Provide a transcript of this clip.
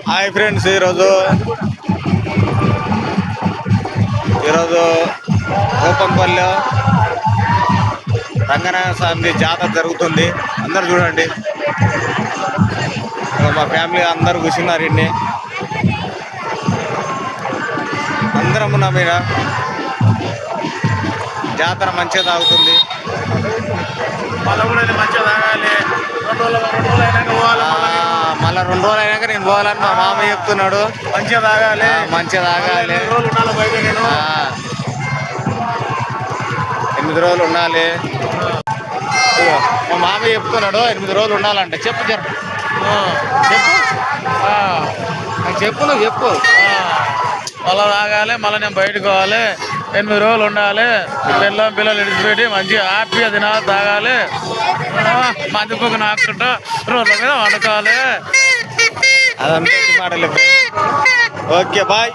Hi friends, ఈరోజు గోపంపల్లిలో రంగనాథ స్వామి జాతర జరుగుతుంది. అందరు చూడండి, మా ఫ్యామిలీ అందరు కూర్చున్నారు. ఇన్ని అందరం ఉన్నాం. మీద జాతర మంచిగా తాగుతుంది. మళ్ళీ 2 రోజులు అయినాక నేను పోవాలని మా మామ చెప్తున్నాడు. మంచిగా తాగాలి. 8 రోజులు ఉండాలి. మా మామ చెప్తున్నాడు 8 రోజులు ఉండాలంటే. చెప్పు చెప్పు నువ్వు చెప్పు. మళ్ళీ తాగాలి, మళ్ళీ నేను బయటకు పోవాలి. 8 రోజులు ఉండాలి. పిల్లలు ఇడిచిపెట్టి మంచిగా హ్యాపీగా తినాలి, తాగాలి. మందుకు నాకుంటా రోడ్ల మీద వండుకోవాలి. అదంతా మాటలు. Okay, bye.